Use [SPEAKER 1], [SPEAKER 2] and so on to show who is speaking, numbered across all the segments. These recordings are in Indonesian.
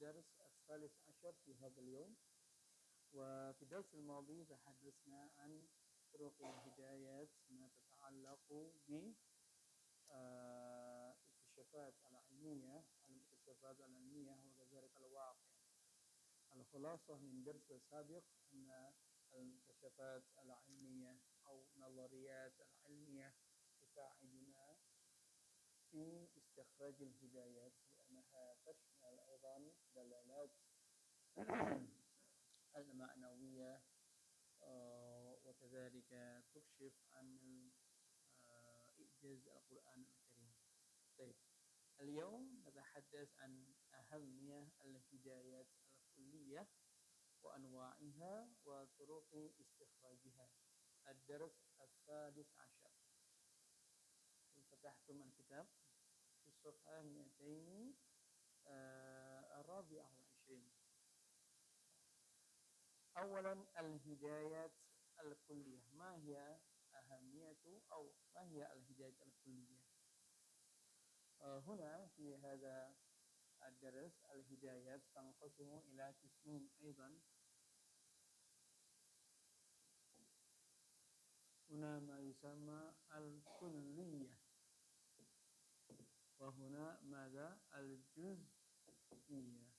[SPEAKER 1] الدرس الثالث عشر في هذا اليوم. وفي الدرس الماضي تحدثنا عن طرق الهدايات ما تتعلق بالاكتشافات العلمية وكذلك الواقع. الخلاصة من الدرس السابق أن الاكتشافات العلمية أو النظريات العلمية تساعدنا في استخراج الهدايات، لأنها تشمل أيضا دلالات المعنوية وكذلك تكشف عن إعجاز القرآن الكريم. طيب، اليوم نتحدث عن أهمية الهدايات الكلية وأنواعها وطرق استخراجها. الدرس السادس عشر. فتحتم الكتاب في الصفحة 224. أولا الهدايات الكلية. ما هي أهمية أو ما هي الهدايات الكلية؟ هنا في هذا الدرس الهدايات تنقسم إلى قسمين أيضا. هنا ما يسمى الكلية، وهنا ماذا؟ الجزئية.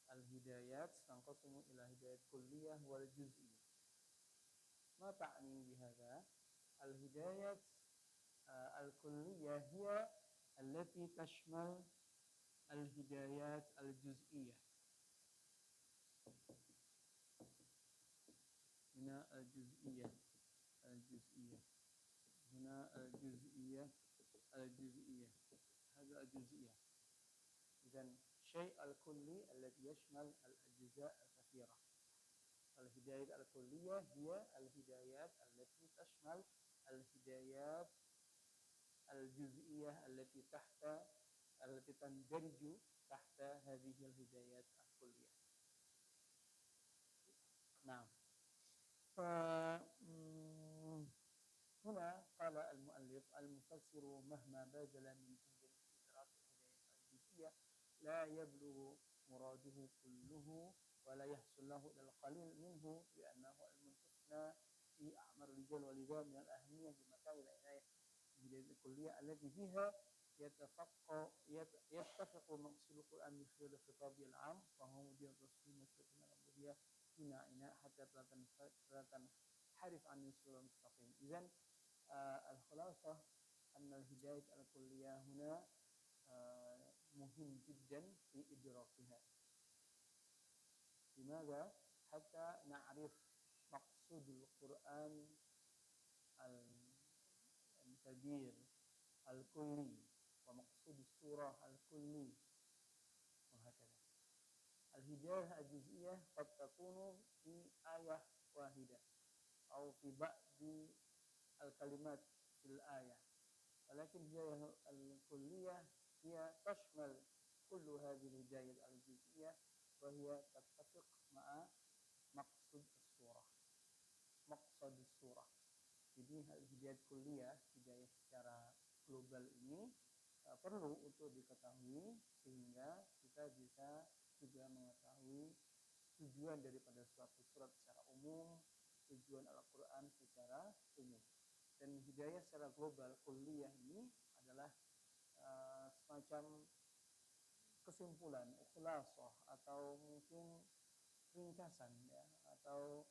[SPEAKER 1] الهدايات تنقسم إلى هدايات كلية والجزئية. ما تعني بهذا؟ الهدايات الكلية هي التي تشمل الهدايات الجزئية. هنا الجزئية هنا الجزئية هذا الجزئية. إذن الشيء الكلي الذي يشمل الأجزاء الكثيرة. الهدايات الكلية هي الهدايات التي تشمل الهدايات الجزئية التي تندرج تحت هذه الهدايات الكلية. نعم. هنا قال المؤلف: المفسر مهما بذل من جهد في إدراك الهدايات الجزئية لا يبلغ مراده كله ولا يحصل له إلا القليل منه، لأنه المستثنى في أعمار الرجال، ولذا من الأهمية بمكان العناية بالهدايات الكلية التي فيها يتفق مقصود القرآن بخير الخطاب العام، فهو مدير الرسول مسلك من العبودية في عناء حتى لا تنحرف عن الصراط المستقيم. إذن الخلاصة أن الهداية الكلية هنا مهم جدا في إدراكها. لماذا؟ حتى نعرف مقصود القرآن الكبير الكلي ومقصود السورة الكلي وهكذا. الهداية الجزئية قد تكون في آية واحدة أو في بعض الكلمات في الآية، ولكن الهداية الكلية هي تشمل كل هذه الهدايات الجزئية، وهي تتفق مع مقصد السورة. Jadi hidayat kuliah, hidayah secara global ini perlu untuk diketahui sehingga kita bisa juga mengetahui tujuan daripada suatu surat secara umum, tujuan Al-Quran secara umum. Dan hidayah secara global kuliah ini adalah semacam kesimpulan, khulasah, atau mungkin ringkasan ya, atau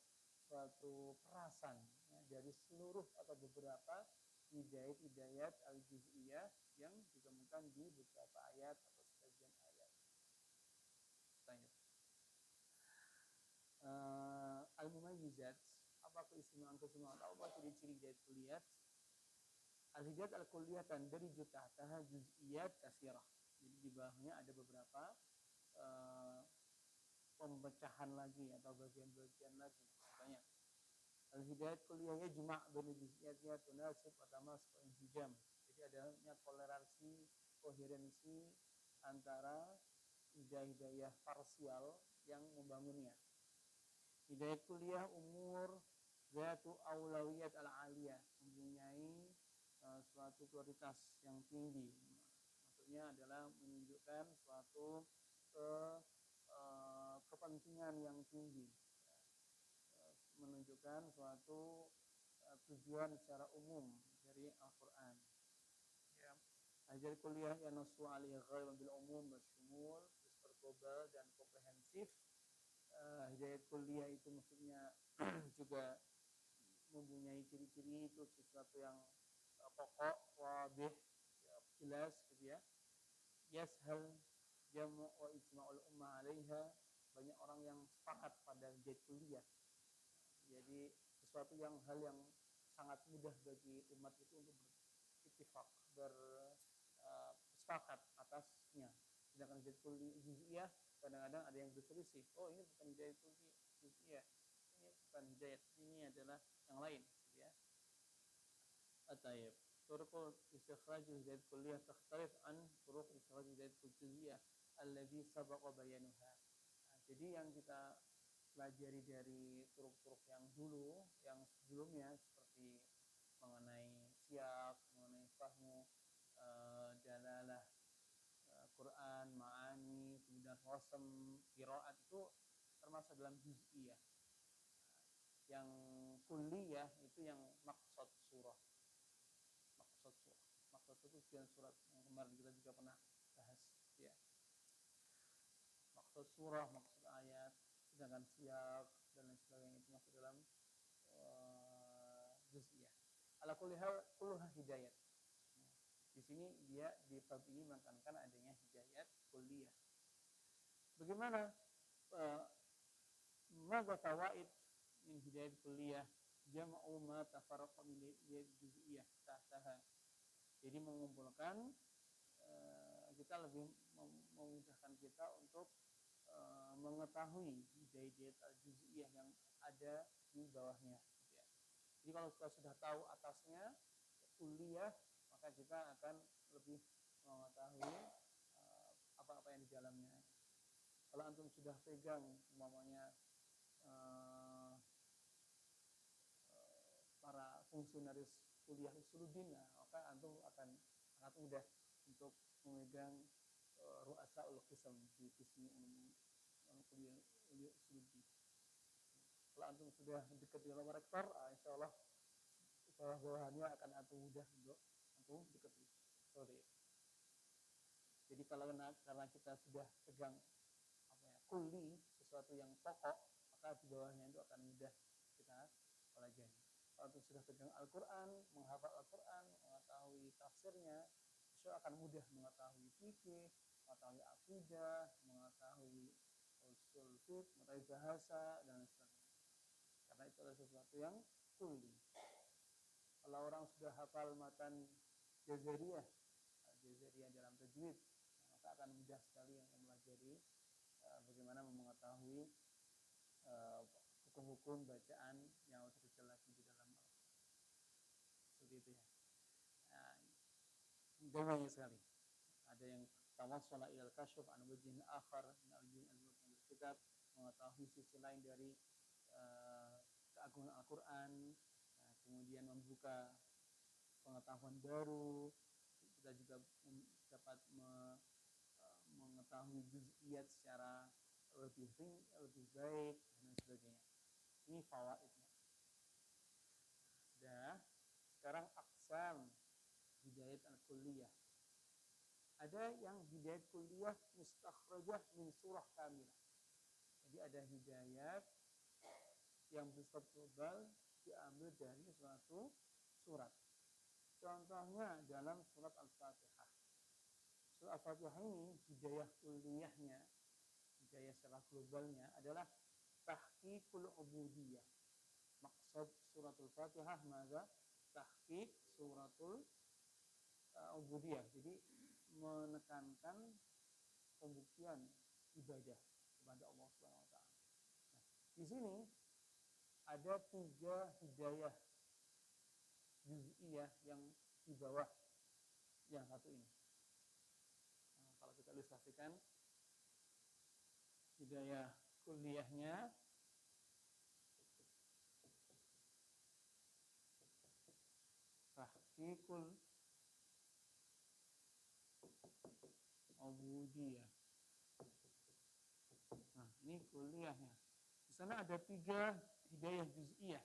[SPEAKER 1] suatu perasan ya, dari seluruh atau beberapa hidayat al-juz'iyah yang ditemukan di beberapa ayat atau sebagian ayat. Tanya. Al-mumayyizat, apa keistimewaan atau apa ciri-ciri hidayat kulliyat? Al-hidayat al-kulliyah tandariju tahtaha juz'iyat katsirah. Jadi di bawahnya ada beberapa pemecahan lagi atau bagian-bagian lagi banyak. Al-hidayat kulliyahnya juma' baina juz'iyatnya tunasib wa tamasuk wa inhijam. Jadi adanya toleransi, koherensi antara hidayah parsial yang membangunnya. Hidayat kulliyah umur zatu aulawiyat al-aliyah, mempunyai suatu prioritas yang tinggi. Maksudnya maksudnya adalah menunjukkan suatu kepentingan yang tinggi, menunjukkan suatu tujuan secara umum dari Al-Quran. Ya. Jadi kuliah yang nasu alaihi ghaib bil umum masyumul, global dan komprehensif. Hidayat kuliah itu maksudnya juga mempunyai ciri-ciri itu sesuatu yang pokok, wabih, jelas gitu ya. Yashal jamu' wa ijma'ul ummah 'alaiha, banyak orang yang sepakat pada hidayat kuliah. Jadi sesuatu yang hal yang sangat mudah bagi umat itu untuk berittifaq, bersepakat atasnya. Sedangkan hidayat juz'iyah kadang-kadang ada yang berselisih. Oh, ini bukan hidayat juz'iyah, ini bukan hidayat, ini adalah yang lain, gitu ya. At-tayyib. Turuqul istikhraj hidayat kulliyah takhtalif an turuq istikhraj hidayat juz'iyah alladhi sabaqa bayanuha. Jadi yang kita pelajari dari turuk-turuk yang dulu, yang sebelumnya, seperti mengenai siyak, mengenai fahmu, dalalah, Quran, ma'ani, kemudian wasam, qiraat, itu termasuk dalam juz'iyah. Yang kulliyah itu yang maksud surah. Maksud itu tujuan surat yang kemarin kita juga pernah bahas, ya. Maksud surah, maksud ayat, sedangkan siyak dan lain sebagainya itu masuk dalam juz'iyah. Ala kulli hal kulluha hidayat. Di sini dia di bab ini menekankan adanya hidayat kulliyah. Bagaimana madza fawaid min hidayat kulliyah? Jam'u ma tafarraqa min hidayat juz'iyah tahtaha. Jadi mengumpulkan, kita lebih memudahkan kita untuk mengetahui hidayat al-juz'iyah yang ada di bawahnya, ya. Jadi kalau kita sudah tahu atasnya kulliyah, maka kita akan lebih mengetahui apa-apa yang di dalamnya. Kalau antum sudah pegang umpamanya para fungsionaris kuliah usuluddin, maka antum akan sangat mudah untuk memegang ru'asaul qisam di qismi kuliah usuluddin. Kalau antum sudah dekat dengan rektor, insyaallah bawah-bawahnya akan antum mudah untuk antum dekati. Sorry. Jadi kalau karena kita sudah pegang kulli, sesuatu yang pokok, maka di bawahnya itu akan mudah kita pelajari. Kalau antum sudah pegang Al-Quran, menghafal Al-Quran, mengetahui tafsirnya, insya Allah akan mudah mengetahui fikih, mengetahui akidah, mengetahui usul fiqh, mengetahui bahasa dan sebagainya. Karena itu adalah sesuatu yang kulli. Kalau orang sudah hafal matan Jazairiyah dalam tajwid, maka akan mudah sekali yang mempelajari bagaimana mengetahui hukum-hukum bacaan yang terjadi lagi di dalam seperti itu, ya. Banyak sekali. Ada yang tawassala ilal kasyf an wajhin akhar min al-kitab, mengetahui sisi lain dari keagungan Al-Quran, kemudian membuka pengetahuan baru. Kita juga dapat mengetahui juz'iyat secara lebih baik dan sebagainya. Ini fawaidnya. Sudah. Sekarang aqsam hidayat al-kulliyah. Ada yang hidayat kulliyah mustakhrajah min surah kamilah. Jadi ada hidayat yang bersifat global, diambil dari suatu surat. Contohnya dalam surat Al-Fatihah. Surat Al-Fatihah ini hidayah kulliyahnya, hidayah secara globalnya adalah tahqiqul ubudiyah. Maksud surat Al-Fatihah maka tahqiq suratul ubudiyah. Jadi menekankan pembuktian ibadah kepada Allah Subhanahu wa taala. Nah, di sini ada 3 hidayah juz'iyah yang di bawah yang satu ini. Nah, kalau kita ilustrasikan hidayah kulliyahnya, tahqiqul ubudiyah. Nah, ini kuliahnya. Di sana ada 3 hidayah juz'iyah.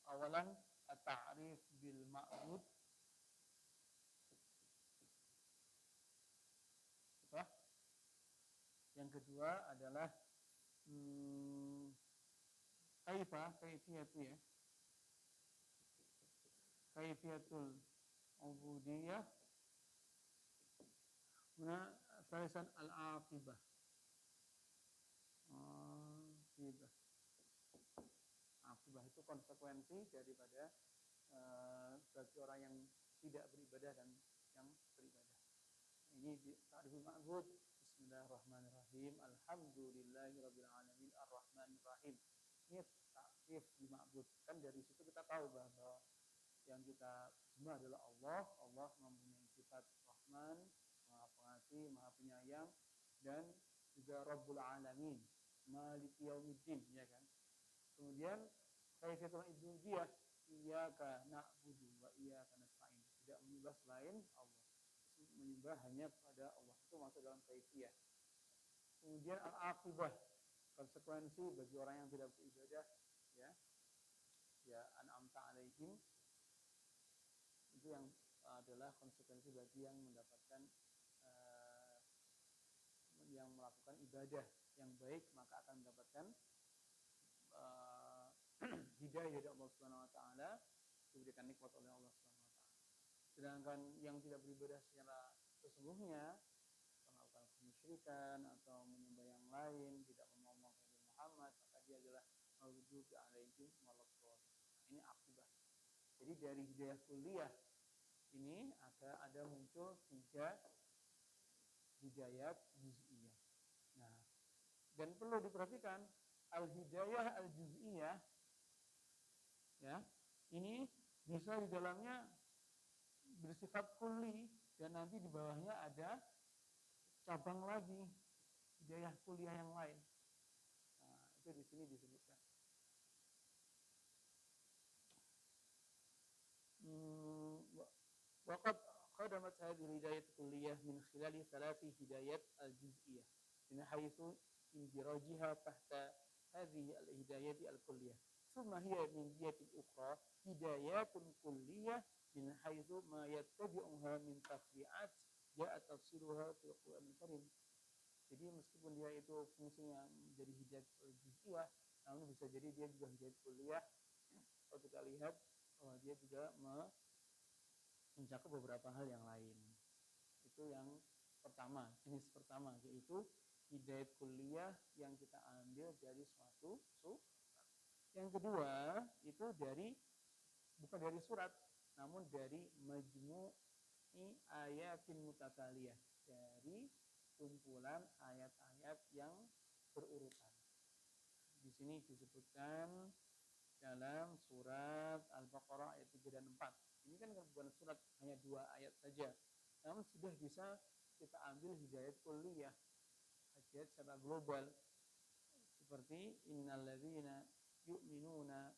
[SPEAKER 1] Awalan at-ta'rif bil ma'bud. Yang kedua adalah kaifiyatu ya. Kaifiyatul ubudiyah. Nah, salisan al-aqibah. Aqibah itu konsekuensi daripada bagi orang yang tidak beribadah dan yang beribadah. Ini ta'riful ma'bud. Bismillahirrahmanirrahim. Alhamdulillahirabbil alamin arrahmanir rahim. Ini ta'rif di ma'bud. Kan dari situ kita tahu bahwa yang kita sembah adalah Allah. Allah mempunyai sifat Rahman, Maha Pengasih, Maha Penyayang, dan juga Rabbul Alamin, Maliki Yaumiddin, ya kan? Kemudian kaifiyatul ubudiyah, iyyaka na'budu wa iyyaka nasta'in. Tidak menyembah selain Allah. Menyembah hanya kepada Allah. Itu masuk dalam kaifiyah. Kemudian al-aqibah, konsekuensi bagi orang yang tidak beribadah, ya. Ya, an'amta alaihim. Itu yang adalah konsekuensi bagi yang mendapatkan yang melakukan ibadah yang baik, maka akan mendapatkan hidayah dari Allah Subhanahu wa taala, diberikan nikmat oleh Allah Subhanahu wa taala. Sedangkan yang tidak beribadah secara sesungguhnya, melakukan kemusyrikan atau menyembah yang lain, tidak memomong kepada Muhammad, maka dia adalah maghdubi alaihim waladdallin. Ini akibat. Jadi dari hidayah kuliah ini ada muncul 3 hidayat juz'iyah. Nah, dan perlu diperhatikan al-hidayah al-juz'iyah, ya, ini bisa di dalamnya bersifat kulli dan nanti di bawahnya ada cabang lagi hidayah kuliah yang lain. Nah, itu di sini disebutkan. Waqad qadamat hadhihi hidayat kulliyah min khilali 3 hidayat al-juz'iyah min haitsu indirajiha tahta hadhihi al-hidayat al-kulliyah. Thumma hiya min jihatin ukhra hidayatun kulliyah min haitsu ma yattabi'uha min tafri'at ja'a tafsiruha fil Qur'anil Karim. Jadi meskipun dia itu fungsinya menjadi hidayat juz'iyah, namun bisa jadi dia juga hidayat kulliyah. Kalau kita lihat dia juga mencakup beberapa hal yang lain. Itu yang pertama, jenis pertama, yaitu hidayat kulliyah yang kita ambil dari suatu surat. Yang kedua itu bukan dari surat, namun dari majmu'i ayatin mutataliyah, dari kumpulan ayat-ayat yang berurutan. Di sini disebutkan dalam surat Al-Baqarah ayat 3 dan 4. Ini kan bukan surat, hanya 2 ayat saja. Namun sudah bisa kita ambil hidayat kulliyah, hidayat secara global. Seperti innalladzina yu'minuna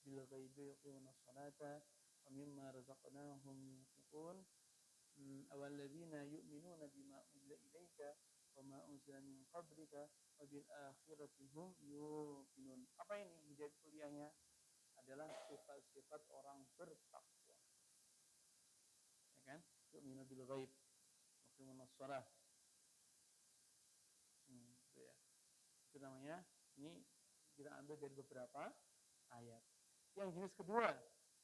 [SPEAKER 1] bil ghaibi yuqimunas salata wa mimma razaqnahum yunfiqun awalladzina yu'minuna bima unzila ilaika wa ma unzila min qablika wa bil akhirati hum yuqinun. Apa ini hidayat kulliyahnya? Adalah sifat-sifat orang bertakwa. Ya kan? Yu'minu bil ghaib, yuqimunas shalah. Itu ya. Itu namanya, ini kita ambil dari beberapa ayat. Yang jenis kedua,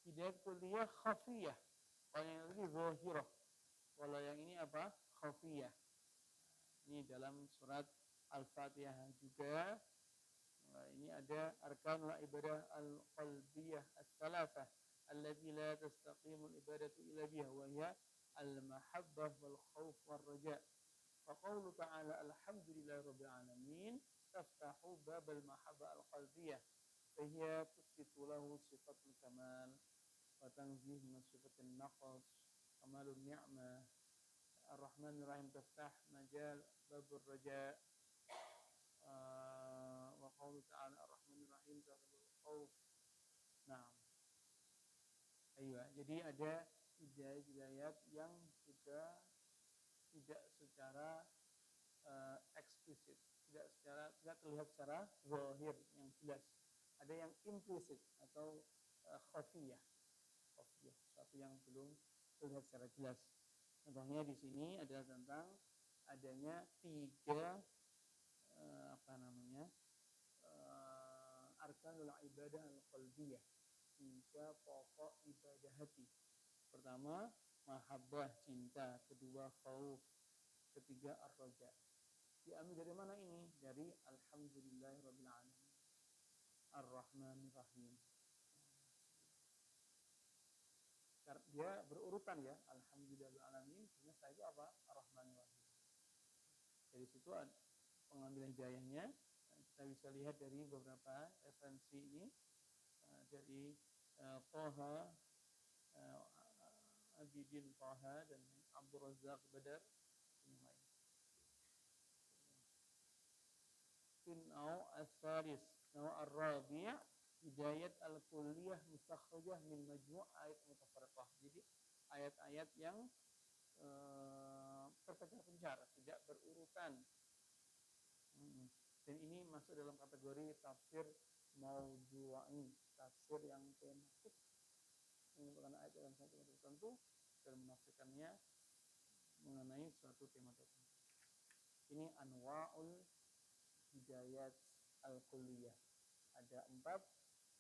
[SPEAKER 1] hidayat kulliyah khafiyah. Kalau yang ini zahirah. Kalau yang ini apa? Khafiyah. Ini dalam surat Al-Fatihah juga. Ini ada arkanul ibadah al-qalbiyah as-salasah allati la tastaqimu al-ibadatu illa biha wa hiya al-mahabbah wal khauf wal raja'. Wa qawlu ta'ala alhamdulillahi rabbil alamin taftahu babal mahabbah al-qalbiyah fa hiya tusbitu lahu sifatul kamal wa tanzih min sifatin naqs kamalun ni'mah. Ar-Rahmanir Rahim taftah majal babur raja'. Wa qawlu ta'ala ar-Rahmanir Rahim taftahu khauf. Nah, ayo, jadi ada hidayat yang sudah tidak secara eksplisit, tidak terlihat secara zahir yang jelas. Ada yang implisit atau khafiyah, sesuatu yang belum terlihat secara jelas. Contohnya di sini adalah tentang adanya tiga arkanul ibadah al-qalbiyah, tiga pokok ibadah hati. Pertama, mahabbah, cinta. Kedua, khauf. Ketiga, ar-raja. Diambil dari mana ini? Dari alhamdulillahirabbil alamin, ar-rahmanir rahim. Dia berurutan ya, alhamdulillahirabbil alamin. Kemudian setelah itu apa? Ar-rahmanir rahim. Dari situ pengambilan hidayahnya kita bisa lihat dari beberapa referensi ini, dari Taha, Abidin Taha dan Abdul Razak Badar dan yang lain. Nau al-Thalis, Nau al-Rabi' hidayat al-kulliyah mustakhrajah min majmu' ayat mutafarriqah. Jadi ayat-ayat yang terpencar-pencar, tidak berurutan. Dan ini masuk dalam kategori tafsir maudhu'i, tafsir yang tematik, menyebutkan ayat dalam satu tema tertentu dan menafsirkannya mengenai suatu tema tertentu. Ini anwa'ul hidayat al-kulliyah. Ada 4.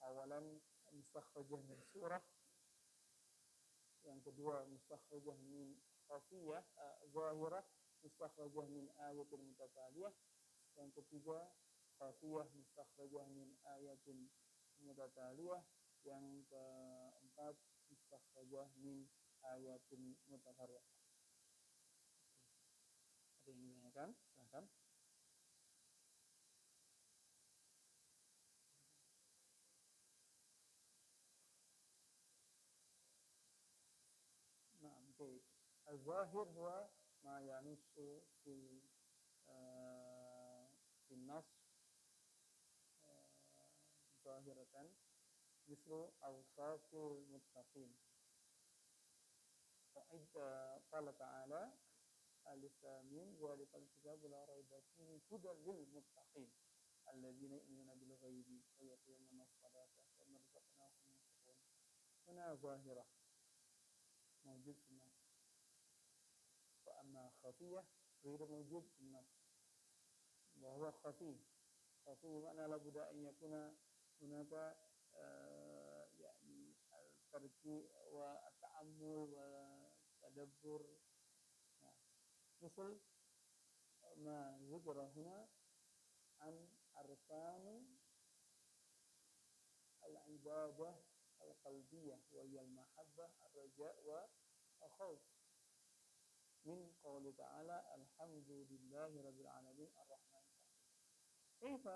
[SPEAKER 1] Awalan mustakhrajah min surah. Yang kedua mustakhrajah min khafiyah, zahirah, mustakhrajah min ayatin mutataliyah. Yang ketiga khafiyah mustakhrajah min ayatin mutataliyah. Yang keempat mustakhrajah min ayatin mutafarriqah. Ada yang ditanyakan? Silakan. Nah, baik. Al-zahir huwa ma yanussu fil nas zahiratan mislu awsafil muttaqin. Qala ta'ala alif lam mim zalikal kitabu la raiba fihi hudan lil muttaqin alladzina yu'minuna bil ghaibi wa yuqimuna as-salata wa mimma razaqnahum yunfiqun. Huna zahirah موجود في النص، وأما خفية غير موجود في النص وهو خفي معنى لابد أن يكون هناك يعني التركيز والتأمل والتدبر، مثل ما ذكر هنا عن أركان العبادة القلبية وهي المحبة الرجاء والخوف من قول تعالى الحمد لله رب العالمين الرحمن الرحيم. كيف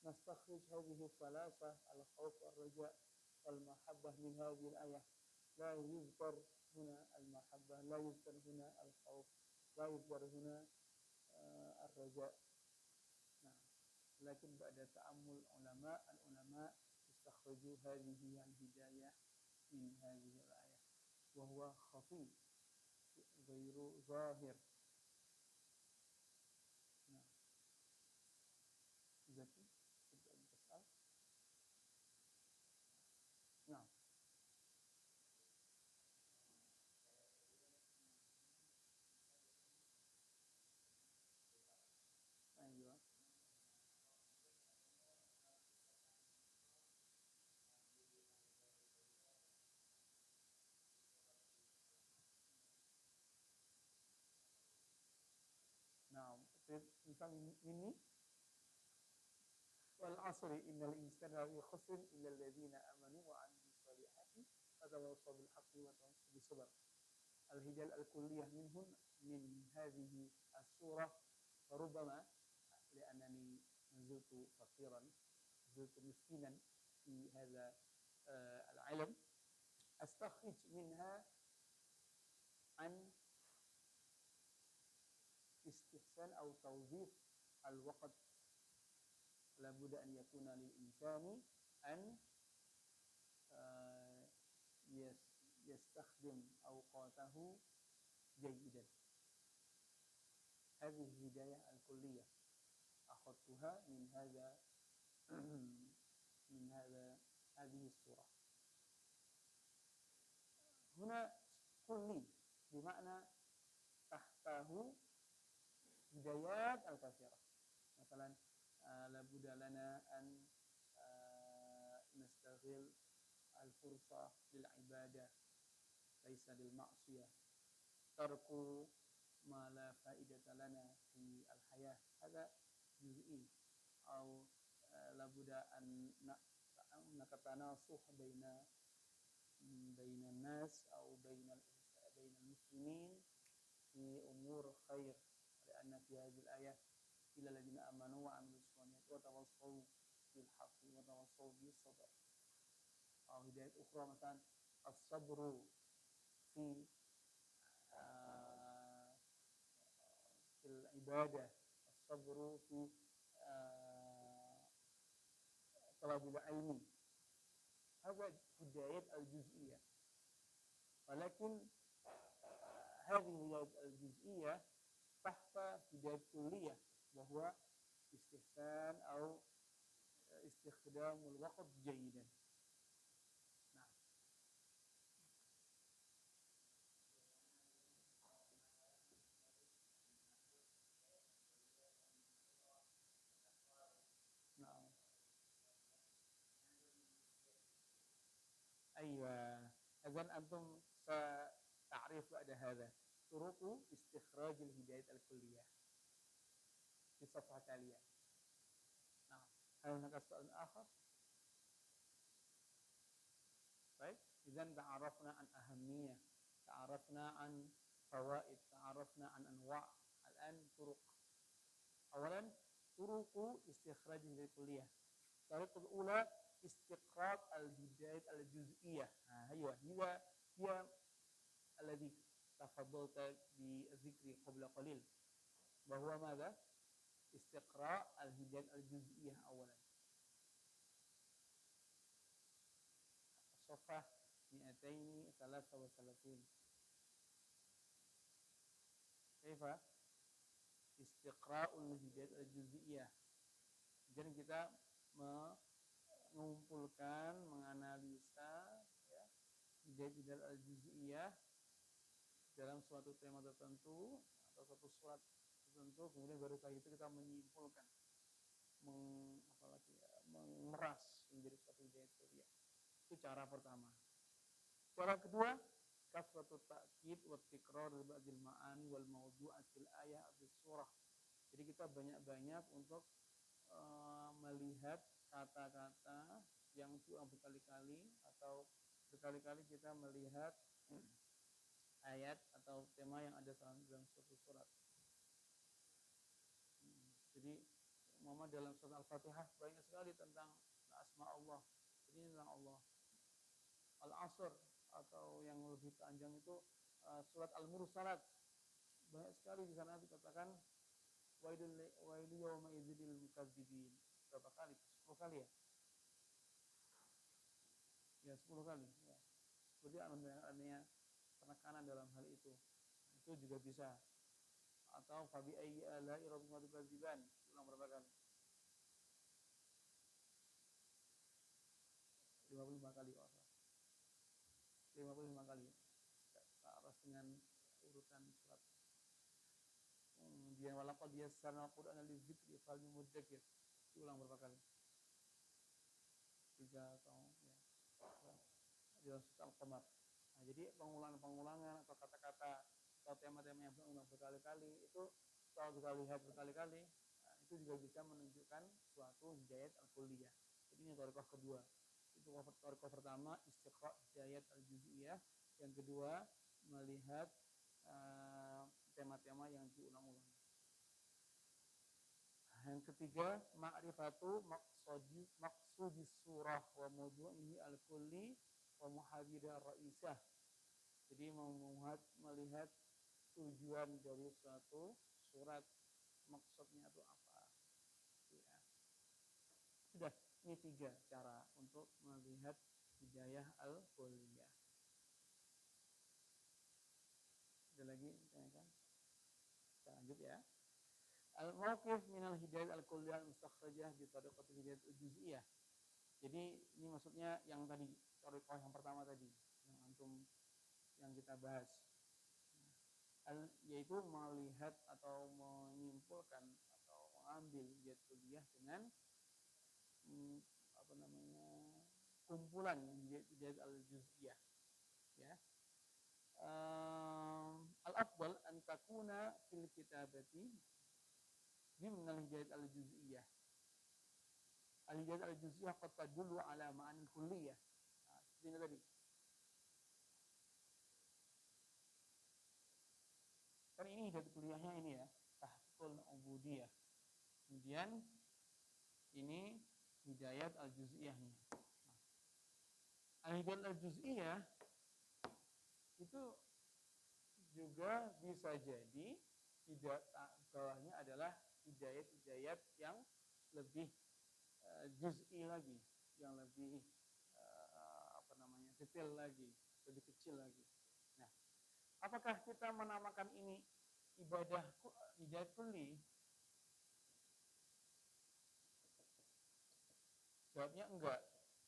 [SPEAKER 1] نستخرج هذه الثلاثة الخوف والرجاء والمحبة من هذه الآية؟ لا يذكر هنا المحبة، لا يذكر هنا الخوف، لا يذكر هنا الرجاء. نعم. لكن بعد تأمل العلماء استخرجوا هذه الهداية من هذه الآية وهو خفي غير ظاهر. نعم. زكي تبدأ تسأل. نعم. أيوة. نعم. مثال ini والعصر إن الإنسان لفي خسر إلا الذين آمنوا وعملوا الصالحات وتواصوا بالحق وتواصوا بالصبر. الهداية الكلية من هذه السورة. فربما لأنني زلت فقيرا، زلت مسكينا في هذا العلم، أستخرج منها عن استحسان أو توظيف الوقت. لابد أن يكون للإنسان أن يستخدم أو جيدا. هذه الهداية الكلية أخذتها من هذه الصورة. هنا كلي بمعنى تحته هدايات الكثيرة. مثلا لابد لنا أن نستغل الفرصة للعبادة ليس للمعصية. ترك ما لا فائدة لنا في الحياة هذا جزئي. أو لابد أن نتناصح بين الناس أو بين المسلمين في أمور خير، لأن في هذه الآية إلى الذين آمنوا وعملوا الصالحات وتواصوا بالحق وتواصوا بالصبر. أو هداية أخرى مثلا الصبر في العبادة، الصبر في طلب العلم. هذا هداية الجزئية. ولكن هذه الهداية الجزئية تحت هداية كلية، وهو استحسان أو استخدام الوقت جيدا. نعم. نعم. أيوة. إذن أنتم ستعرف بعد هذا طرق استخراج الهداية الكلية في صفحة تالية. نعم. هل هناك سؤال آخر؟ طيب، إذن تعرفنا عن أهمية، تعرفنا عن فوائد، تعرفنا عن أنواع. الآن طرق. أولا طرق استخراج الهداية الكلية. الطريقة الأولى استقراء الهداية الجزئية. هي الذي تفضلت بذكره قبل قليل، وهو ماذا؟ استقراء الهداية الجزئية. أولا صفحة 233. كيف استقراء الهداية الجزئية. Jadi kita mengumpulkan, menganalisa ya, hidayah al-juz'iyah dalam suatu tema tertentu atau suatu surat tertentu, kemudian baru setelah itu kita menyimpulkan, memeras menjadi suatu hidayah kuliah. Itu cara pertama. Cara kedua, kasratu ta'kid wa tikrar li ba'dil ma'ani wal mawdu'at fil ayah fis surah. Jadi kita banyak-banyak untuk melihat kata-kata yang diulang berkali-kali, atau berkali-kali kita melihat ayat atau tema yang ada dalam suatu surat. Jadi dalam surat Al-Fatihah banyak sekali tentang asma Allah. Jadi tentang Allah. Al-Asr, atau yang lebih panjang itu surat Al-Mursalat. Banyak sekali di sana dikatakan Wailul yawma idzil mukadzibin. Berapa kali? 10 kali ya? Ya, 10 kali. Ya. Berarti adanya penekanan dalam hal itu. Itu juga bisa. Atau fabi ayyi ala'i rabbika tukadziban. Ulang berapa kali? 55 kali. 55 kali. Selaras dengan urutan surat. Kemudian walaqad yassarna al-Qur'ana lidzikri fahal min mudzakir. Diulang berapa kali? 3 atau ya. Dalam surat Al-Qamar. Nah, jadi pengulangan atau kata-kata atau tema-tema yang berulang berkali-kali itu, kalau kita lihat berkali-kali, nah, itu juga bisa menunjukkan suatu hidayat al-kulliyah. Jadi ini thariqah kedua. Itu thariqah pertama, istiqra' hidayat al-juz'iyah. Yang kedua, melihat tema-tema yang diulang-ulang. Yang ketiga, ma'rifatu maqsudis surah wa mawdu'ihi al-kulli wa muhawidah ra'isah. Jadi melihat tujuan dari suatu surat, maksudnya itu apa. Ya. Sudah, ini 3 cara untuk melihat hidayah al-kulliyah. Ada lagi? lagi tanyakan. Kita lanjut ya. Al-mawqif minal hidayat al-kulliyah al-mustakhrajah bi tariqati hidayat al-juz'iyah. Jadi ini maksudnya yang tadi, yang pertama tadi, yang antum yang kita bahas. Yaitu melihat atau menyimpulkan atau mengambil hidayat kulliyah dengan kumpulan hidayat al-juz'iyah. Ya. Al-afdal an takuna fil kitabati minal hidayat al-juz'iyah. Al-hidayat al-juz'iyah qad tadullu ala ma'anil kulliyah. Nah, seperti ini tadi. Kan ini hidayat kulliyahnya ini ya, tahqiqul ubudiyah. Kemudian ini hidayat al-juz'iyahnya. Al-hidayat al-juz'iyah itu juga bisa jadi tidak bawahnya adalah hidayat-hidayat yang lebih juz'i lagi, yang lebih detail lagi, lebih kecil lagi. Nah, apakah kita menamakan ini ibadah hidayat kulli? Jawabnya enggak,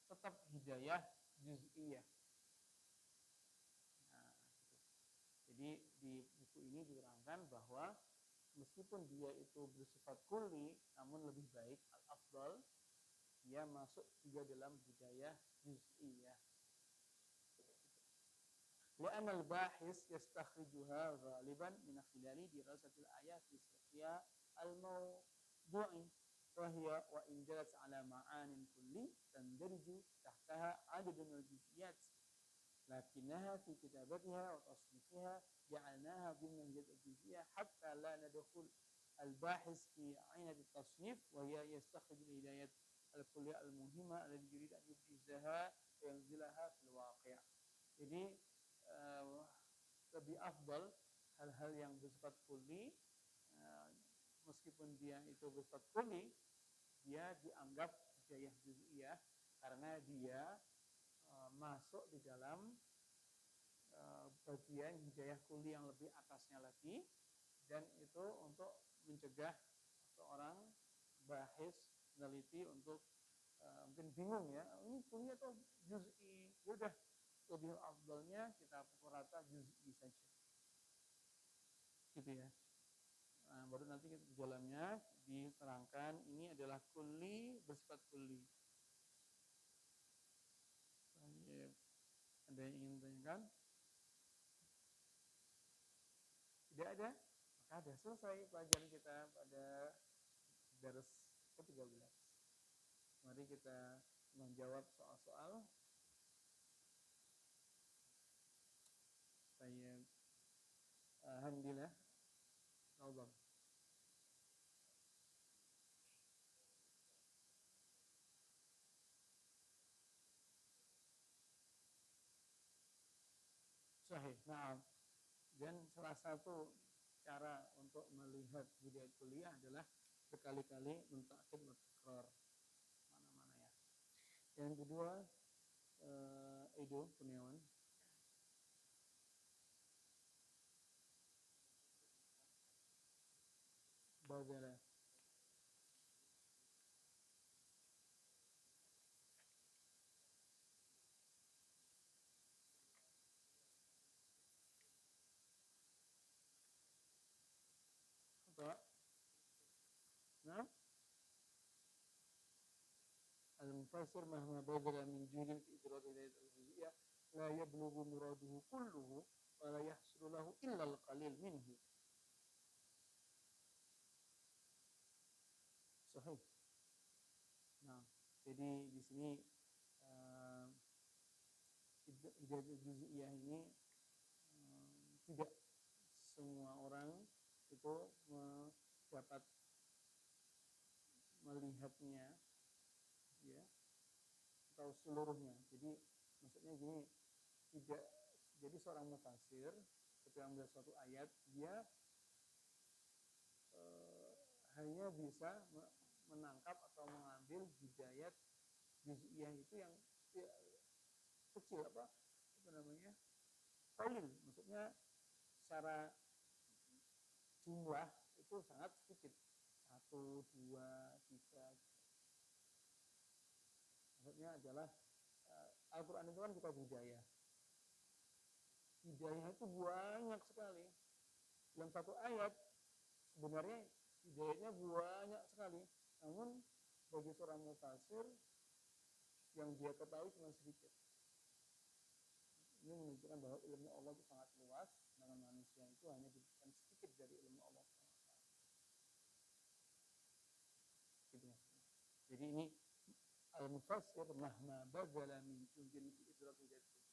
[SPEAKER 1] tetap hidayah juz'iyah. Nah, jadi di buku ini diterangkan bahwa meskipun dia itu bersifat kulli, namun lebih baik al-afdal dia masuk juga dalam hidayah juz'iyah. لأن الباحث يستخرجها غالبا من خلال دراسة الآيات السياقية الموضوع وإن جلت على معان كلي تندرج تحتها عدد من الجزئيات لكنها في كتابتها وتصنيفها جعلناها ضمن الجزئية حتى لا ندخل الباحث في عينة التصنيف وهي يستخرج الهدايات الكلية المهمة التي يريد أن يبرزها وينزلها في الواقع. Jadi lebih afdal hal-hal yang bersifat kulli, meskipun dia itu bersifat kulli, dia dianggap hidayah juz'iyah karena dia masuk di dalam bagian hidayah kulli yang lebih atasnya lagi, dan itu untuk mencegah seorang bahis meneliti untuk mungkin bingung ya, ini kulli atau juz'i, ya udah lebih afdalnya kita pukul rata juz'i saja, gitu ya. Nah, baru nanti di dalamnya diterangkan ini adalah kulli bersifat kulli. Ada yang ingin tanyakan? Tidak ada? Maka sudah selesai pelajaran kita pada dars ke-13. Mari kita menjawab soal-soal. Baik. Alhamdulillah. Allah. Sahih. Nah, dan salah satu cara untuk melihat hidayat kulliyah adalah berkali-kali mentakid bertakrar mana-mana ya. Yang kedua, Edo Kurniawan. Bazara. Apa? Nah, al-mufassir mahma bazara min juhdi idrak hidayat al-juz'iyah la yablughu muraduhu kulluhu wa la yahsulu lahu illa al-qalil minhu. Sahih. Nah, jadi di sini hidayat al-juz'iyah ini tidak semua orang itu dapat melihatnya ya, atau seluruhnya. Jadi maksudnya gini, tidak, jadi seorang mufassir ketika membaca suatu ayat dia hanya bisa menangkap atau mengambil hidayat juz'iyah itu yang kecil, apa namanya, qalil, maksudnya secara jumlah itu sangat sedikit, 1, 2, 3. Maksudnya adalah Al-Quran itu kan kitab hidayah. Hidayah itu banyak sekali. Dalam satu ayat sebenarnya hidayahnya banyak sekali. Namun bagi seorang mufasir yang dia ketahui cuma sedikit. Ini menunjukkan bahwa ilmu Allah itu sangat luas, dengan manusia itu hanya diberikan sedikit dari ilmu Allah. Gitu. Jadi ini al-mufassir mahma bazala min jundin fi idrak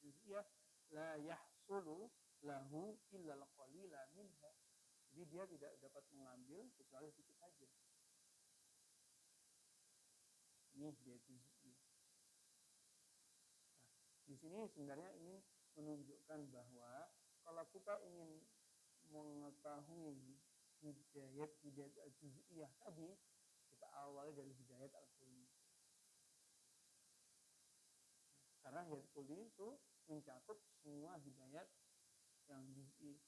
[SPEAKER 1] juz'iyah la yahsulu lahu illa al-qalila minha. Jadi dia tidak dapat mengambil kecuali sedikit saja. Ini dia juz'iyah. Nah, di sini sebenarnya ingin menunjukkan bahwa kalau kita ingin mengetahui hidayat al-juz'iyah tadi, kita awali dari hidayat al-kulli. Karena hidayat kulli itu mencakup semua hidayat yang juz'i.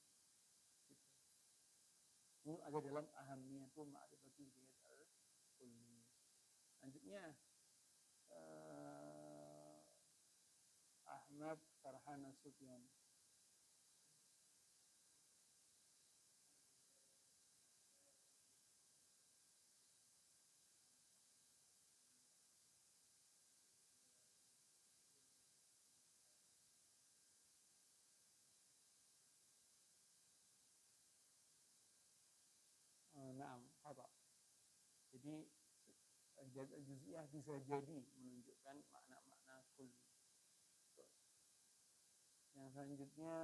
[SPEAKER 1] Gitu. Ini ada dalam ahamiyatu ma'rifati hidayat al-kulli. Lanjutnya Ahmad Farhan Nasution. Naam, apa? Jadi juz'iyah bisa jadi menunjukkan makna-makna kulli. Yang selanjutnya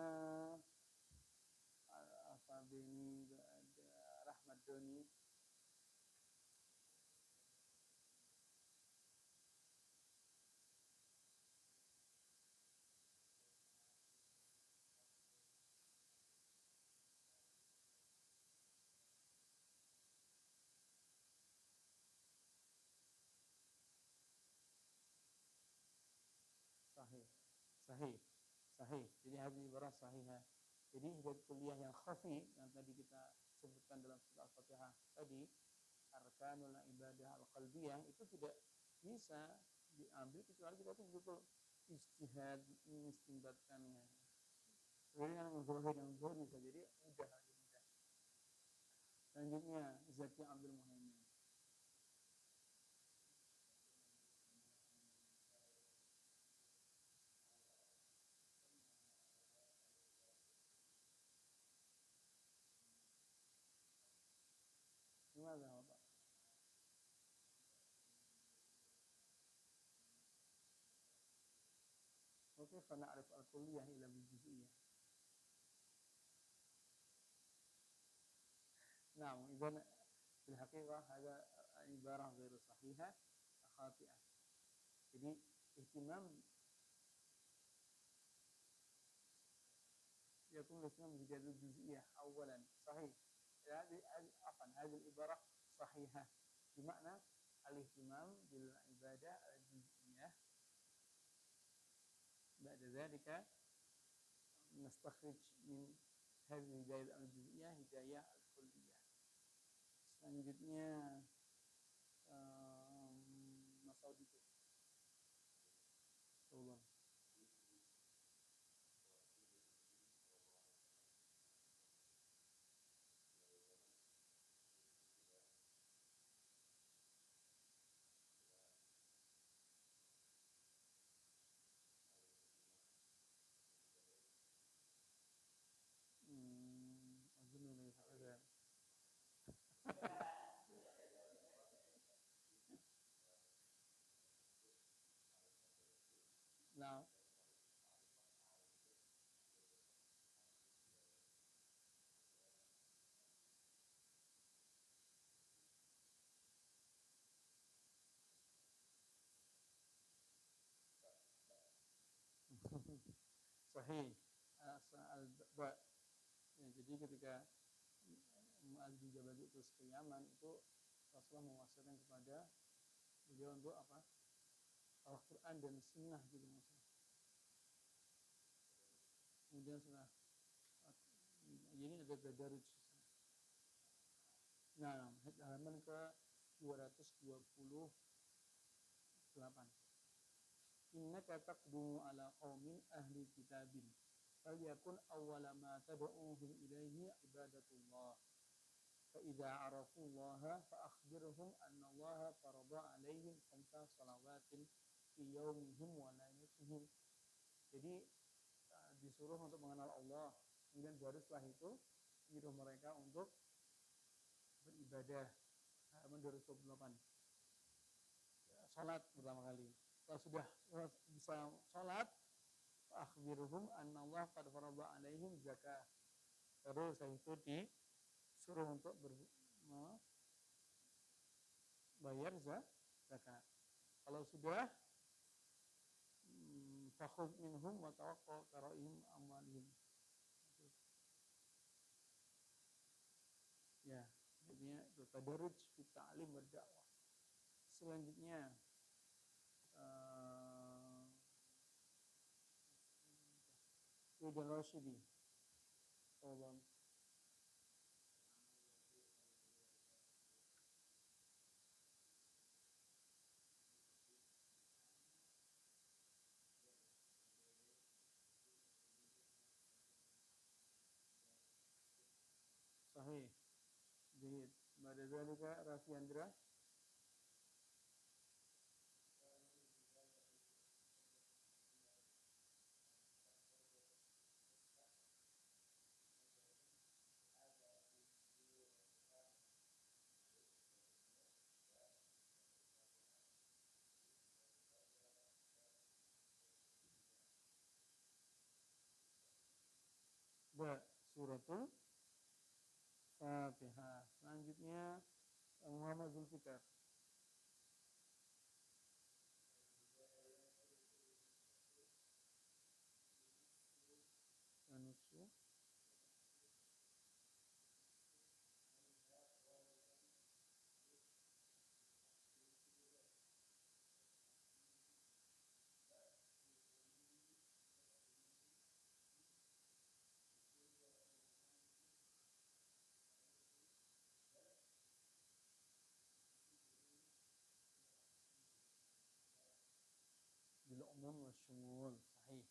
[SPEAKER 1] Al-Asabini, ada Rahmat Doni. Sahih. Jadi hadis ibarat sahihah. Jadi hidayat kulliyah yang khafi yang tadi kita sebutkan dalam surah Al-Fatihah tadi, arkanul ibadah al-qalbiyah, itu tidak bisa diambil kecuali kita itu betul ijtihad mengistinbatkannya. Sebenarnya yang zahir bisa jadi mudah. Selanjutnya Zaki Abdul Muhaimin. Gimana Bapak? Oke, fana'rif al-kulliyah ila bil-juz'iyah. Nah, idan في الحقيقة هذا عبارة غير صحيحة خاطئة. Jadi ihtimam يكون الاهتمام بجهاد الجزئية أولا صحيح. هذه العبارة صحيحة بمعنى الاهتمام بالعبادة الجزئية. بعد ذلك نستخرج من هذه الهداية الجزئية هداية الكلية. Selanjutnya Mas Audi itu. Tolong. أظن ليس كذلك. نعم. Sahih. Ya, jadi ketika Mu'adz bin Jabal itu ke Yaman, itu Rasulullah mewasiatkan kepada beliau untuk apa? Al-Quran dan Sunnah gitu maksudnya. Kemudian setelah jadi ada tadarruj. Nah, halaman ke 228. Innaka taqdumu ala qaumin ahli kitabin falyakun awwala ma tad'uuhum ilaihi ibadatullah fa idza arafullaha fa akhbirhum anna allaha farada alaihim khamsa salawatin fi yaumihim wa lailatihim. Jadi disuruh untuk mengenal Allah, kemudian baru setelah itu menyuruh mereka untuk beribadah. Halaman 228. Salat pertama kali. Kalau sudah bisa salat, akhbiruhum annallaha qad farada alaihim zakah. Terus itu disuruh untuk bayar zakat. Kalau sudah fakhudh minhum wa tawakkal karaihim amalihim. Ya, jadinya itu tadarruj fi ta'lim wa da'wah. Selanjutnya Ibn Rashidi. Tolong. Sahih. Jadi, pada zalika Rafi Andra. Suratul Fatihah. Selanjutnya Muhammad Zulfikar. Anusu. Bil-umum wa syumul. Sahih.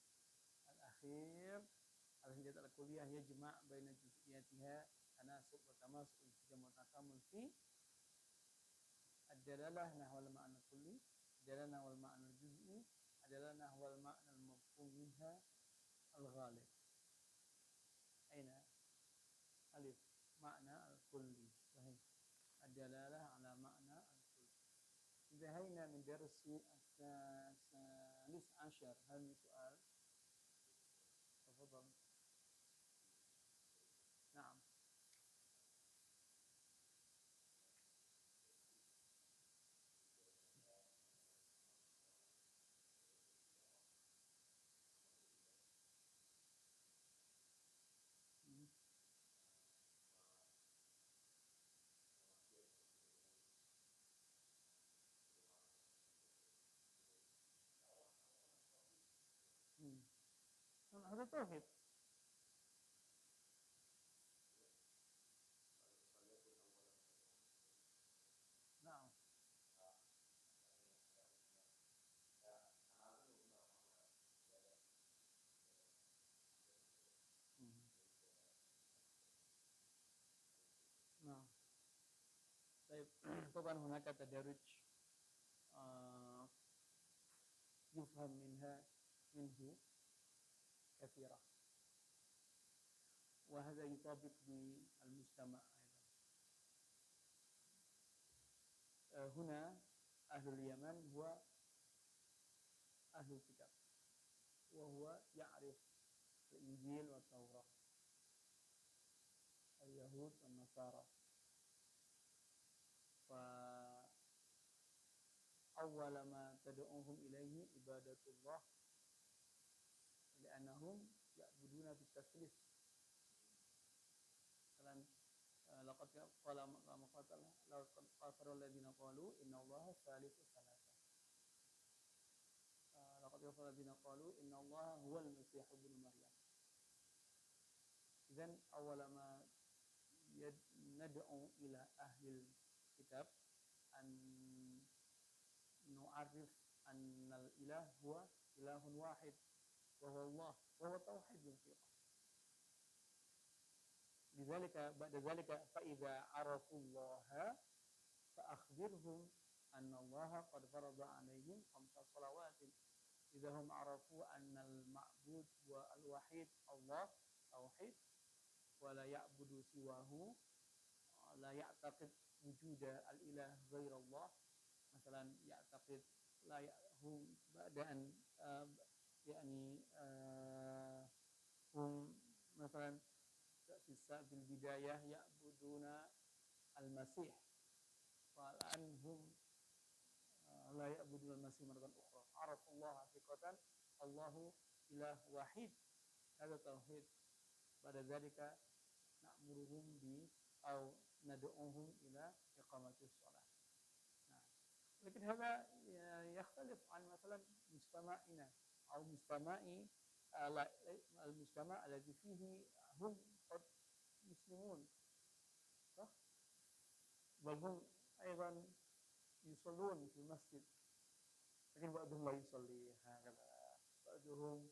[SPEAKER 1] Al-akhir al-hidayat al-kulliyah yajma' baina juz'iyatiha tanasub wa tamasuk jam' wa takamul fi ad-dalalah nahwal ma'na kulli, dalalah nahwal ma'na al-juz'i, dalalah nahwal ma'na al-mafhum minha al-ghalib. Aina alif ma'na al-kulli. Sahih. Ad-dalalah ala ma'na al-kulli. Intahayna min darsi الثالث عشر. هل من سؤال؟ تفضل. نعم. هذا توحيد. نعم. نعم. طيب طبعا هناك تدرج يفهم منه كثيرا، وهذا يطابق بالمجتمع أيضا. هنا أهل اليمن هو أهل الكتاب، وهو يعرف الإنجيل والتوراة، اليهود والنصارى. فأول ما تدعوهم إليه عبادة الله، لأنهم يعبدون بالتثليث. لقد كفر الذين قالوا إن الله ثالث ثلاثة. لقد كفر الذين قالوا إن الله هو المسيح ابن مريم. إذن أول ما nad'u ila ahlil kitab an nu'arif annal ilah huwa ilahun wahid wa huwa Allah wa huwa tauhidul fiqh. Lidzalika ba'da dzalika fa idza arafullaha fa akhbirhum anna Allah qad farada 'alaihim khamsa shalawatin idza hum arafu anna al-ma'bud wa al-wahid Allah tauhid wa la ya'budu siwahu la ya'taqid wujuda al-ilah ghairallah masalan ya'taqid la hum ba'daan yani hum masalan sisa bil bidayah ya'buduna al-masih wa anhum la ya'buduna al-masih maratan ukhra arafullaha haqiqatan Allahu ilah wahid hadza tauhid pada dzalika na'muruhum bi au nad'uhum ila iqamatis shalah. Nah, lakin hadza yakhtalif an masalan mujtama'ina au mujtama'i al-mujtama' alladhi fihi hum qad muslimun. Sah? Bal hum aidan yusallun fil masjid. Lakin ba'dhum la yusalli hakadha. Ba'dhum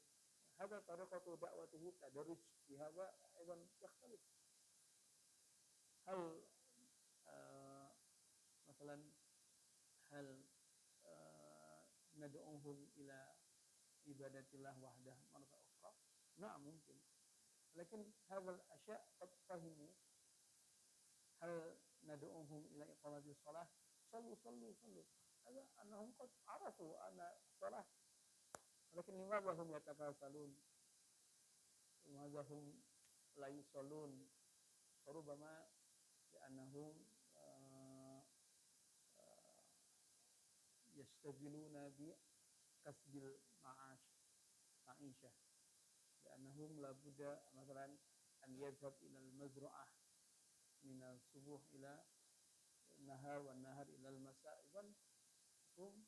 [SPEAKER 1] hadha tariqatu da'watihi tadarruj fi hadha aidan yakhtalif. Hal مثلا هل ندعوهم إلى عبادة الله وحده مرة أخرى؟ نعم ممكن لكن هذا الأشياء قد فهموا هل ندعوهم إلى إقامة الصلاة صلوا هذا أنهم قد عرفوا أن الصلاة لكن لماذا هم يتكاسلون لماذا هم لا يصلون فربما لأنهم يشتغلون بكسب المعاش معيشة لأنهم لابد مثلا أن يذهب إلى المزرعة من الصبح إلى النهار والنهار إلى المساء إذن هم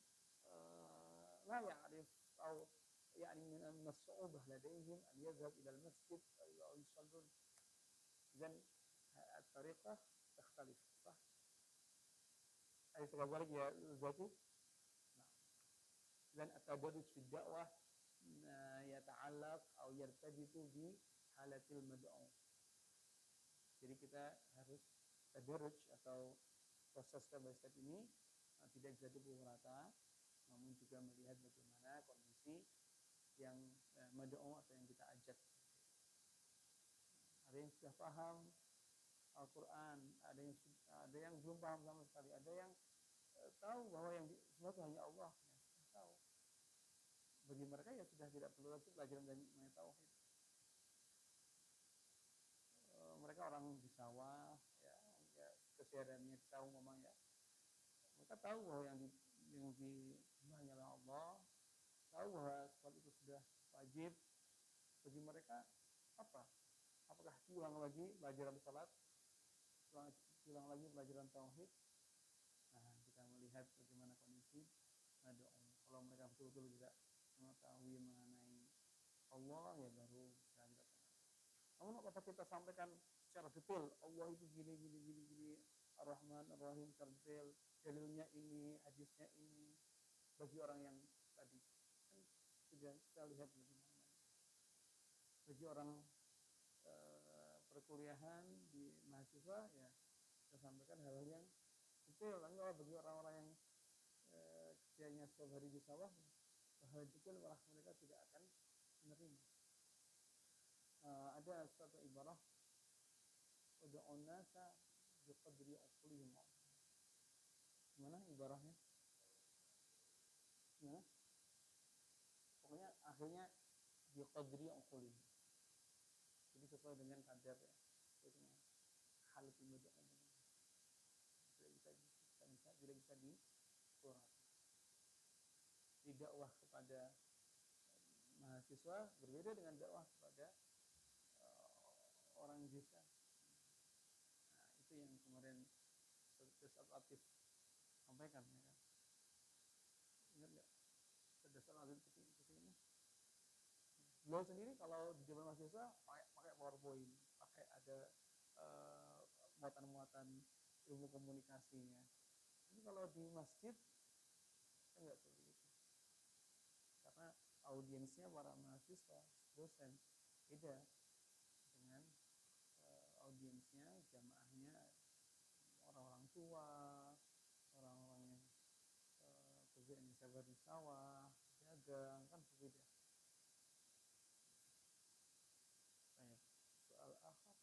[SPEAKER 1] لا يعرف أو يعني من الصعوبة لديهم أن يذهب إلى المسجد أو يصلون إذن الطريقة تختلف صح؟ أليس كذلك يا زكي؟ Dan at-tadarruj fi dakwah yata'allaq atau yartabitu bi halatil mad'u. Jadi kita harus tadarruj atau proses step by step ini tidak bisa dipukul rata, namun juga melihat bagaimana kondisi yang mad'u atau yang kita ajak. Ada yang sudah paham Al-Quran, ada yang belum paham sama sekali, ada yang tahu bahwa yang semua itu hanya Allah. Tahu. Bagi mereka ya sudah tidak perlu lagi pelajaran mengenai tauhid. Mereka orang di sawah, ya kesehariannya di sawah memang ya. Mereka tahu bahwa yang disembah hanyalah Allah, tahu bahwa sholat itu sudah wajib. Bagi mereka apa? Apakah diulang lagi pelajaran sholat? Diulang lagi pelajaran tauhid? Nah, kita melihat bagaimana kondisi doa. Kalau mereka betul-betul tidak mengetahui mengenai Allah ya baru bisa dilakukan. Namun apakah kita sampaikan secara detail Allah itu gini Ar-Rahman Ar-Rahim secara detail, dalilnya ini, hadisnya ini bagi orang yang tadi kan sudah kita lihat bagaimana. Bagi orang perkuliahan di mahasiswa ya kita sampaikan hal-hal yang detail. Lalu bagi orang-orang yang kerjanya setiap hari di sawah, hal detail malah mereka tidak akan menerima. Ada suatu ibarah, ud'un nasa biqadri uqlihim. Gimana ibarahnya? Gimana? Pokoknya akhirnya biqadri uqlihim. Jadi sesuai dengan kadar ya. Itu hal itu tidak bisa dikurang. Dakwah kepada mahasiswa berbeda dengan dakwah kepada orang desa. Nah, itu yang kemarin Ustaz Latif sampaikan ya kan. Ingat enggak? Ustaz Latif kesini. Beliau sendiri kalau di zaman mahasiswa pakai PowerPoint, pakai ada muatan-muatan ilmu komunikasinya. Tapi kalau di masjid kan nggak seperti itu, karena audiensnya para mahasiswa, dosen, beda dengan audiensnya, jamaahnya orang-orang tua, orang-orang yang kerjanya sabar di sawah, dagang, kan berbeda. Baik, soal akhir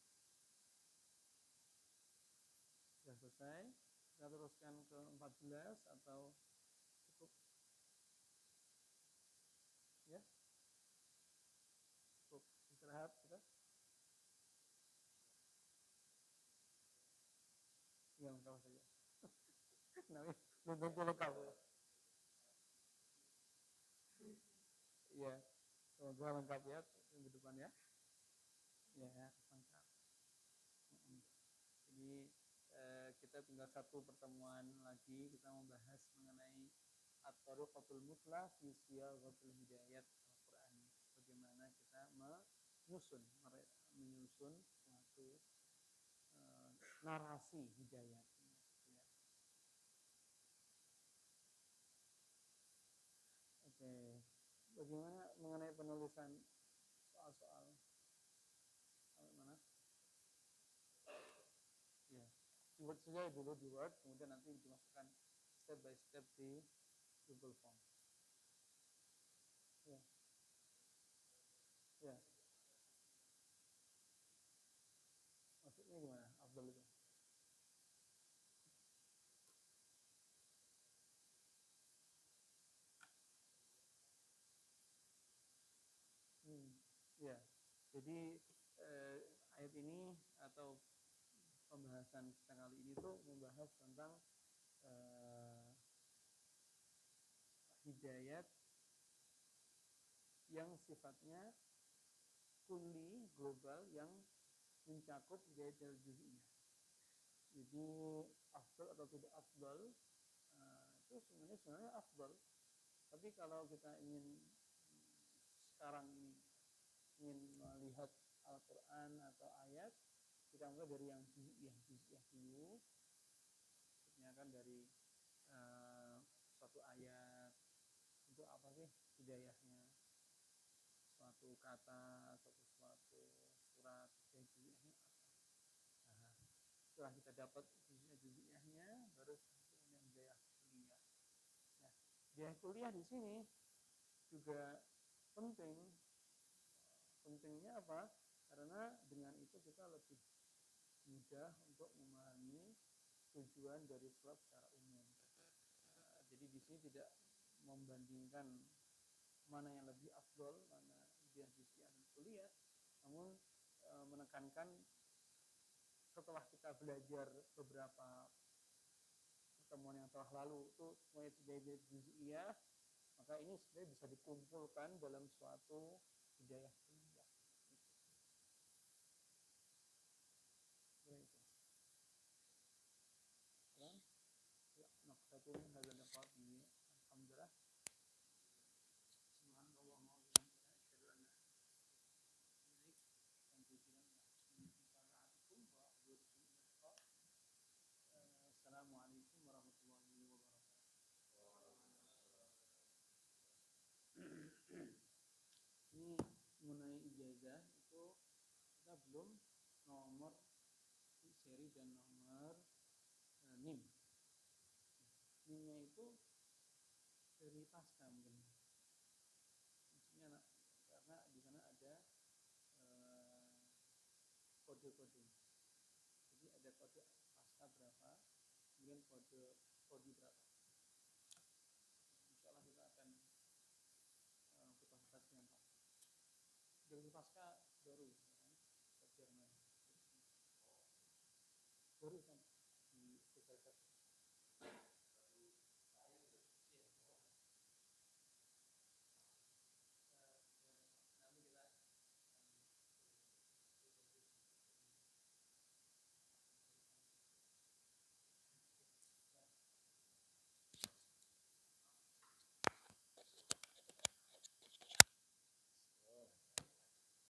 [SPEAKER 1] sudah selesai. Kita teruskan ke 14 atau cukup? Ya, cukup istirahat kita. Ya, lengkap saja. Namanya belum tentu lengkap. Ya, semoga lengkap ya minggu depan ya. Ya, lengkap. Jadi kita tinggal satu pertemuan lagi, kita membahas mengenai at-tariqatul muflah fi siyaghatil hidayat Al-Qur'an. Bagaimana kita menyusun suatu narasi hidayat. Oke, bagaimana mengenai penulisan soal-soal? Sampai mana? Ya, di Word saja dulu di Word, kemudian nanti dimasukkan step by step di Google Form. Ya, ya. Maksudnya gimana? Afdal itu? Ya, jadi ayat ini atau pembahasan kita kali ini tuh membahas tentang hidayat yang sifatnya kulli, global, yang mencakup hidayat juz'iyah. Jadi afdal atau tidak afdal itu sebenarnya afdal. Tapi kalau kita ingin sekarang ini ingin melihat Al-Quran atau ayat, kita mulai dari yang juz'iyah dulu. Maksudnya kan dari suatu ayat, itu apa sih hidayahnya, suatu kata atau suatu surat, yang juz'iyahnya apa. Nah, setelah kita dapat juz'iyahnya, baru kemudian hidayah kuliah. Nah, hidayah kuliah di sini juga penting. Pentingnya apa? Karena dengan itu kita lebih mudah untuk memahami tujuan dari sholat secara umum. Jadi di sini tidak membandingkan mana yang lebih afdol, mana hidayah juz'iyah dan kuliah, namun menekankan setelah kita belajar beberapa pertemuan yang telah lalu itu semuanya hidayah juz'iyah, maka ini sebenarnya bisa dikumpulkan dalam suatu hidayah kuliah. نقطة هذا اللقاء الحمد لله سبحانك اللهم وبحمدك أشهد أن لا إله إلا أنت متابعتكم وحضوركم اللقاء. السلام عليكم ورحمة الله وبركاته. Ini mengenai ijazah itu kita belum nomor seri dan nomor NIM. NIM-nya itu dari pasca mungkin. Maksudnya karena di sana ada kode-kode. Jadi ada kode pasca berapa, kemudian kode berapa. Insya Allah kita akan putar dengan pasca. Dari pasca